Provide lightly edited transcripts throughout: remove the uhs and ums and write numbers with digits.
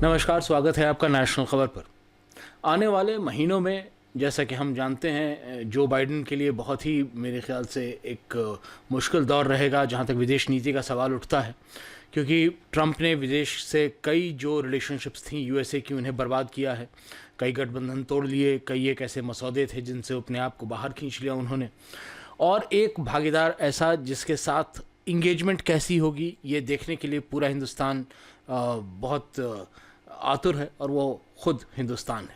नमस्कार, स्वागत है आपका नेशनल खबर पर। आने वाले महीनों में जैसा कि हम जानते हैं जो बाइडेन के लिए बहुत ही मेरे ख्याल से एक मुश्किल दौर रहेगा जहां तक विदेश नीति का सवाल उठता है, क्योंकि ट्रंप ने विदेश से कई जो रिलेशनशिप्स थी यूएसए की उन्हें बर्बाद किया है। कई गठबंधन तोड़ लिए, कई एक ऐसे मसौदे थे जिनसे अपने आप को बाहर खींच लिया उन्होंने, और एक भागीदार ऐसा जिसके साथ इंगेजमेंट कैसी होगी ये देखने के लिए पूरा हिंदुस्तान बहुत आतुर है, और वो खुद हिंदुस्तान है।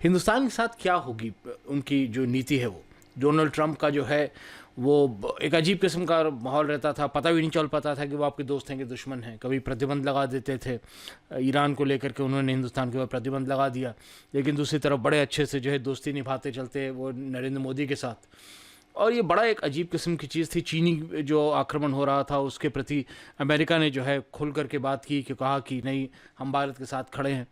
हिंदुस्तान के साथ क्या होगी उनकी जो नीति है, वो डोनाल्ड ट्रंप का जो है वो एक अजीब किस्म का माहौल रहता था। पता भी नहीं चल पाता था कि वो आपके दोस्त हैं कि दुश्मन हैं। कभी प्रतिबंध लगा देते थे ईरान को लेकर के, उन्होंने हिंदुस्तान के ऊपर प्रतिबंध लगा दिया, लेकिन दूसरी तरफ बड़े अच्छे से जो है दोस्ती निभाते चलते वो नरेंद्र मोदी के साथ। और ये बड़ा एक अजीब किस्म की चीज़ थी। चीनी जो आक्रमण हो रहा था उसके प्रति अमेरिका ने जो है खुल करके बात की, कि कहा कि नहीं, हम भारत के साथ खड़े हैं।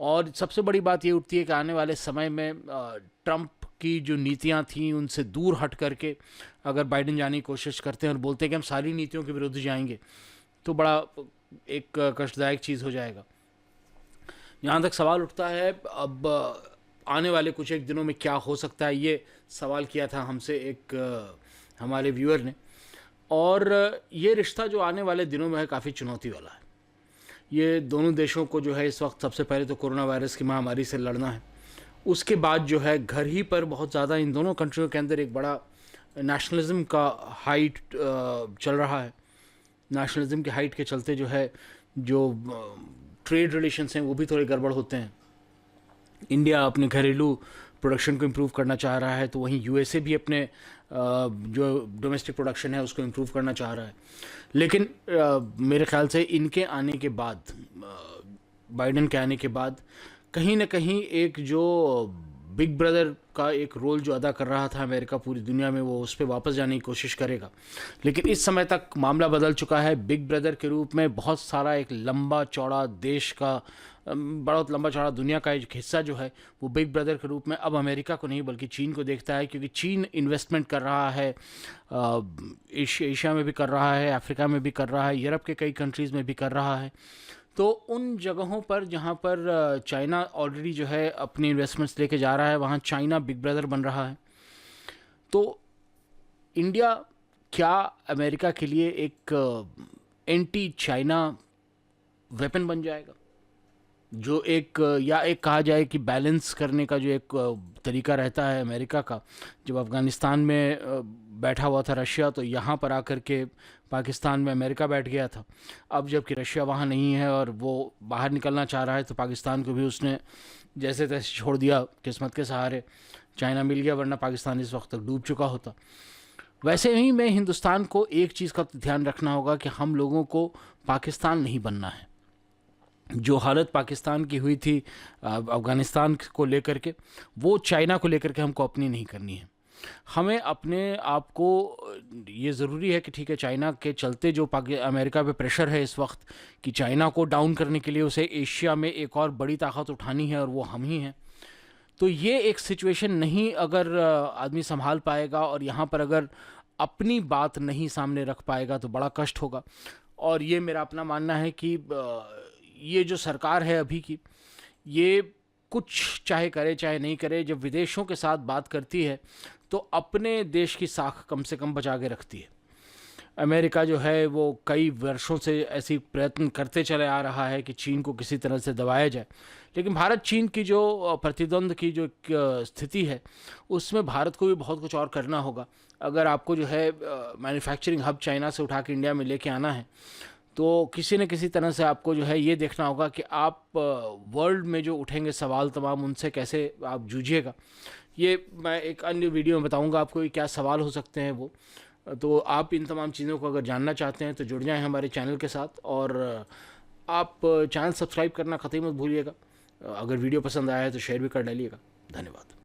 और सबसे बड़ी बात ये उठती है कि आने वाले समय में ट्रंप की जो नीतियां थी उनसे दूर हट करके अगर बाइडेन जाने की कोशिश करते हैं और बोलते हैं कि हम सारी नीतियों के विरुद्ध जाएंगे, तो बड़ा एक कष्टदायक चीज़ हो जाएगा। यहाँ तक सवाल उठता है अब आने वाले कुछ एक दिनों में क्या हो सकता है, ये सवाल किया था हमसे एक हमारे व्यूअर ने। और ये रिश्ता जो आने वाले दिनों में है काफ़ी चुनौती वाला है। ये दोनों देशों को जो है इस वक्त सबसे पहले तो कोरोना वायरस की महामारी से लड़ना है, उसके बाद जो है घर ही पर बहुत ज़्यादा इन दोनों कंट्रियों के अंदर एक बड़ा नेशनलिज्म का हाइट चल रहा है। नेशनलिज्म के हाइट के चलते जो है जो ट्रेड रिलेशंस हैं वो भी थोड़े गड़बड़ होते हैं। इंडिया अपने घरेलू प्रोडक्शन को इम्प्रूव करना चाह रहा है, तो वहीं यूएसए भी अपने जो डोमेस्टिक प्रोडक्शन है उसको इम्प्रूव करना चाह रहा है। लेकिन मेरे ख्याल से इनके आने के बाद, बाइडेन के आने के बाद, कहीं ना कहीं एक जो बिग ब्रदर का एक रोल जो अदा कर रहा था अमेरिका पूरी दुनिया में, वो उस पर वापस जाने की कोशिश करेगा। लेकिन इस समय तक मामला बदल चुका है। बिग ब्रदर के रूप में बहुत सारा एक लंबा चौड़ा देश का, बहुत लंबा चौड़ा दुनिया का एक हिस्सा जो है वो बिग ब्रदर के रूप में अब अमेरिका को नहीं बल्कि चीन को देखता है, क्योंकि चीन इन्वेस्टमेंट कर रहा है, एशिया में भी कर रहा है, अफ्रीका में भी कर रहा है, यूरोप के कई कंट्रीज़ में भी कर रहा है। तो उन जगहों पर जहाँ पर चाइना ऑलरेडी जो है अपनी इन्वेस्टमेंट्स लेके जा रहा है, वहाँ चाइना बिग ब्रदर बन रहा है। तो इंडिया क्या अमेरिका के लिए एक एंटी चाइना वेपन बन जाएगा, जो एक या एक कहा जाए कि बैलेंस करने का जो एक तरीका रहता है अमेरिका का। जब अफ़गानिस्तान में बैठा हुआ था रशिया, तो यहाँ पर आकर के पाकिस्तान में अमेरिका बैठ गया था। अब जबकि रशिया वहाँ नहीं है और वो बाहर निकलना चाह रहा है, तो पाकिस्तान को भी उसने जैसे तैसे छोड़ दिया किस्मत के सहारे। चाइना मिल गया, वरना पाकिस्तान इस वक्त तक डूब चुका होता। वैसे ही में हिंदुस्तान को एक चीज़ का ध्यान रखना होगा कि हम लोगों को पाकिस्तान नहीं बनना है। जो हालत पाकिस्तान की हुई थी अफ़गानिस्तान को लेकर के, वो चाइना को लेकर के हमको अपनी नहीं करनी है। हमें अपने आप को, ये ज़रूरी है कि ठीक है, चाइना के चलते जो अमेरिका पे प्रेशर है इस वक्त कि चाइना को डाउन करने के लिए उसे एशिया में एक और बड़ी ताकत उठानी है, और वो हम ही हैं। तो ये एक सिचुएशन नहीं अगर आदमी संभाल पाएगा और यहाँ पर अगर अपनी बात नहीं सामने रख पाएगा तो बड़ा कष्ट होगा। और ये मेरा अपना मानना है कि ये जो सरकार है अभी की, ये कुछ चाहे करे चाहे नहीं करे, जब विदेशों के साथ बात करती है तो अपने देश की साख कम से कम बचा के रखती है। अमेरिका जो है वो कई वर्षों से ऐसी प्रयत्न करते चले आ रहा है कि चीन को किसी तरह से दबाया जाए, लेकिन भारत चीन की जो प्रतिद्वंद की जो स्थिति है उसमें भारत को भी बहुत कुछ और करना होगा। अगर आपको जो है मैन्युफैक्चरिंग हब चाइना से उठा के इंडिया में लेके आना है, तो किसी न किसी तरह से आपको जो है ये देखना होगा कि आप वर्ल्ड में जो उठेंगे सवाल तमाम, उनसे कैसे आप जूझिएगा। ये मैं एक अन्य वीडियो में बताऊंगा आपको कि क्या सवाल हो सकते हैं वो। तो आप इन तमाम चीज़ों को अगर जानना चाहते हैं तो जुड़ जाएं हमारे चैनल के साथ, और आप चैनल सब्सक्राइब करना कतई मत भूलिएगा। अगर वीडियो पसंद आया है तो शेयर भी कर डालिएगा। धन्यवाद।